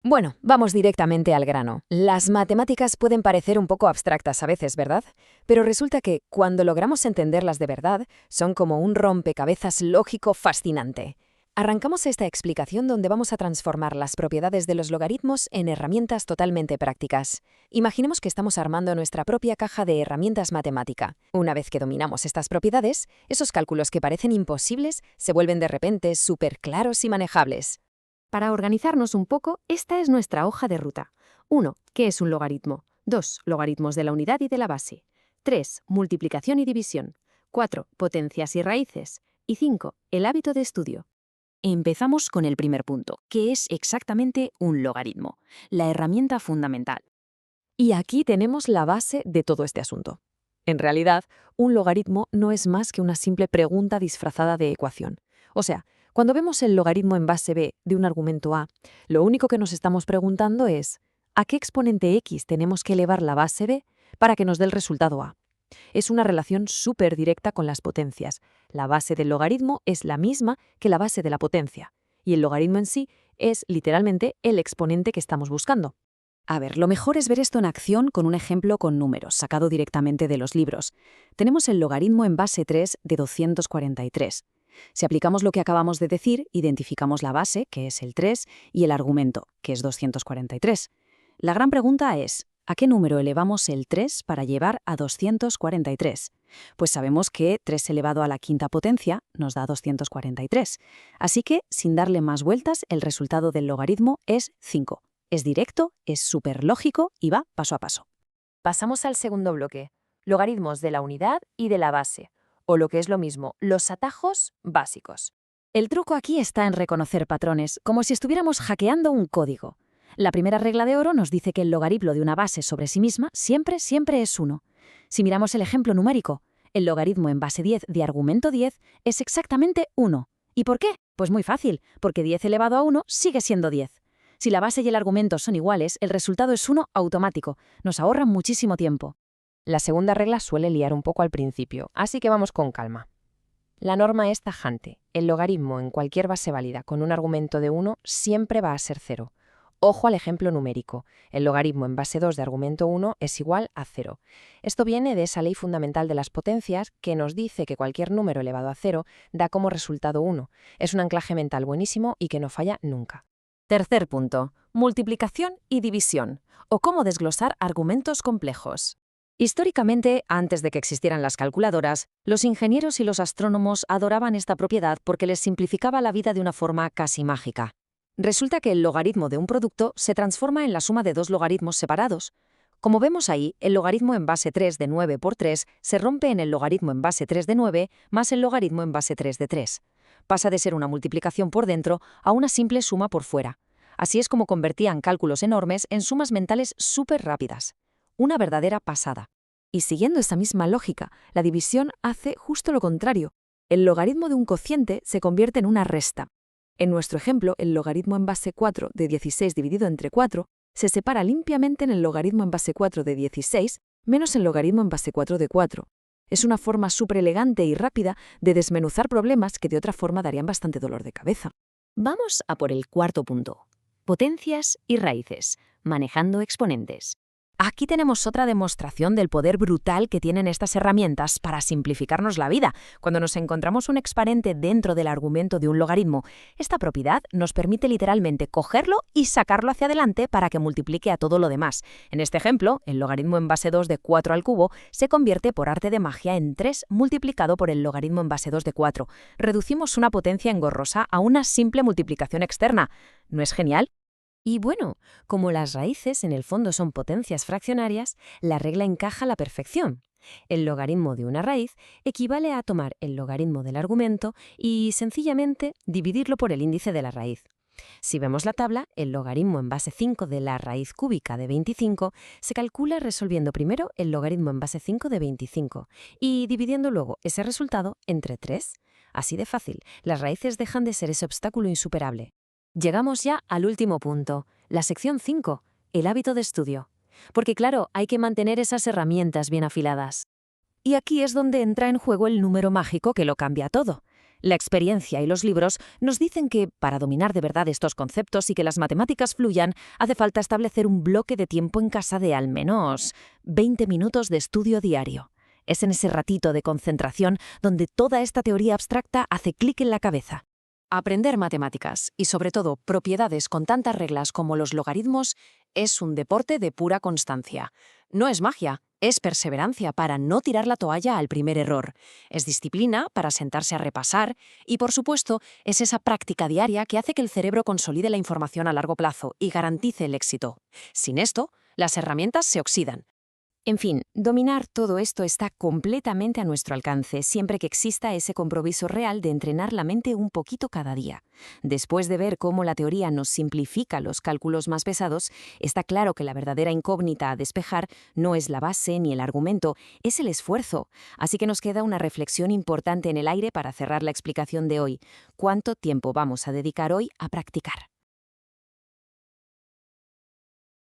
Bueno, vamos directamente al grano. Las matemáticas pueden parecer un poco abstractas a veces, ¿verdad? Pero resulta que, cuando logramos entenderlas de verdad, son como un rompecabezas lógico fascinante. Arrancamos esta explicación donde vamos a transformar las propiedades de los logaritmos en herramientas totalmente prácticas. Imaginemos que estamos armando nuestra propia caja de herramientas matemática. Una vez que dominamos estas propiedades, esos cálculos que parecen imposibles se vuelven de repente súper claros y manejables. Para organizarnos un poco, esta es nuestra hoja de ruta. 1. ¿Qué es un logaritmo? 2. Logaritmos de la unidad y de la base. 3. Multiplicación y división. 4. Potencias y raíces. Y 5. El hábito de estudio. Empezamos con el primer punto, que es exactamente un logaritmo, la herramienta fundamental. Y aquí tenemos la base de todo este asunto. En realidad, un logaritmo no es más que una simple pregunta disfrazada de ecuación. O sea, cuando vemos el logaritmo en base b de un argumento a, lo único que nos estamos preguntando es ¿a qué exponente x tenemos que elevar la base b para que nos dé el resultado a? Es una relación súper directa con las potencias. La base del logaritmo es la misma que la base de la potencia, y el logaritmo en sí es literalmente el exponente que estamos buscando. A ver, lo mejor es ver esto en acción con un ejemplo con números, sacado directamente de los libros. Tenemos el logaritmo en base 3 de 243. Si aplicamos lo que acabamos de decir, identificamos la base, que es el 3, y el argumento, que es 243. La gran pregunta es, ¿a qué número elevamos el 3 para llevar a 243? Pues sabemos que 3 elevado a la quinta potencia nos da 243. Así que, sin darle más vueltas, el resultado del logaritmo es 5. Es directo, es súper lógico y va paso a paso. Pasamos al segundo bloque, logaritmos de la unidad y de la base, o lo que es lo mismo, los atajos básicos. El truco aquí está en reconocer patrones, como si estuviéramos hackeando un código. La primera regla de oro nos dice que el logaritmo de una base sobre sí misma siempre es 1. Si miramos el ejemplo numérico, el logaritmo en base 10 de argumento 10 es exactamente 1. ¿Y por qué? Pues muy fácil, porque 10 elevado a 1 sigue siendo 10. Si la base y el argumento son iguales, el resultado es 1 automático. Nos ahorra muchísimo tiempo. La segunda regla suele liar un poco al principio, así que vamos con calma. La norma es tajante. El logaritmo en cualquier base válida con un argumento de 1 siempre va a ser 0. Ojo al ejemplo numérico. El logaritmo en base 2 de argumento 1 es igual a 0. Esto viene de esa ley fundamental de las potencias que nos dice que cualquier número elevado a 0 da como resultado 1. Es un anclaje mental buenísimo y que no falla nunca. Tercer punto, multiplicación y división, o cómo desglosar argumentos complejos. Históricamente, antes de que existieran las calculadoras, los ingenieros y los astrónomos adoraban esta propiedad porque les simplificaba la vida de una forma casi mágica. Resulta que el logaritmo de un producto se transforma en la suma de dos logaritmos separados. Como vemos ahí, el logaritmo en base 3 de 9 por 3 se rompe en el logaritmo en base 3 de 9 más el logaritmo en base 3 de 3. Pasa de ser una multiplicación por dentro a una simple suma por fuera. Así es como convertían cálculos enormes en sumas mentales súper rápidas. Una verdadera pasada. Y siguiendo esta misma lógica, la división hace justo lo contrario. El logaritmo de un cociente se convierte en una resta. En nuestro ejemplo, el logaritmo en base 4 de 16 dividido entre 4 se separa limpiamente en el logaritmo en base 4 de 16 menos el logaritmo en base 4 de 4. Es una forma súper elegante y rápida de desmenuzar problemas que de otra forma darían bastante dolor de cabeza. Vamos a por el cuarto punto. Potencias y raíces, manejando exponentes. Aquí tenemos otra demostración del poder brutal que tienen estas herramientas para simplificarnos la vida. Cuando nos encontramos un exponente dentro del argumento de un logaritmo, esta propiedad nos permite literalmente cogerlo y sacarlo hacia adelante para que multiplique a todo lo demás. En este ejemplo, el logaritmo en base 2 de 4 al cubo se convierte por arte de magia en 3 multiplicado por el logaritmo en base 2 de 4. Reducimos una potencia engorrosa a una simple multiplicación externa. ¿No es genial? Y bueno, como las raíces en el fondo son potencias fraccionarias, la regla encaja a la perfección. El logaritmo de una raíz equivale a tomar el logaritmo del argumento y sencillamente dividirlo por el índice de la raíz. Si vemos la tabla, el logaritmo en base 5 de la raíz cúbica de 25 se calcula resolviendo primero el logaritmo en base 5 de 25 y dividiendo luego ese resultado entre 3. Así de fácil, las raíces dejan de ser ese obstáculo insuperable. Llegamos ya al último punto, la sección 5, el hábito de estudio. Porque claro, hay que mantener esas herramientas bien afiladas. Y aquí es donde entra en juego el número mágico que lo cambia todo. La experiencia y los libros nos dicen que, para dominar de verdad estos conceptos y que las matemáticas fluyan, hace falta establecer un bloque de tiempo en casa de al menos 20 minutos de estudio diario. Es en ese ratito de concentración donde toda esta teoría abstracta hace clic en la cabeza. Aprender matemáticas, y sobre todo propiedades con tantas reglas como los logaritmos, es un deporte de pura constancia. No es magia, es perseverancia para no tirar la toalla al primer error. Es disciplina para sentarse a repasar y, por supuesto, es esa práctica diaria que hace que el cerebro consolide la información a largo plazo y garantice el éxito. Sin esto, las herramientas se oxidan. En fin, dominar todo esto está completamente a nuestro alcance, siempre que exista ese compromiso real de entrenar la mente un poquito cada día. Después de ver cómo la teoría nos simplifica los cálculos más pesados, está claro que la verdadera incógnita a despejar no es la base ni el argumento, es el esfuerzo. Así que nos queda una reflexión importante en el aire para cerrar la explicación de hoy. ¿Cuánto tiempo vamos a dedicar hoy a practicar?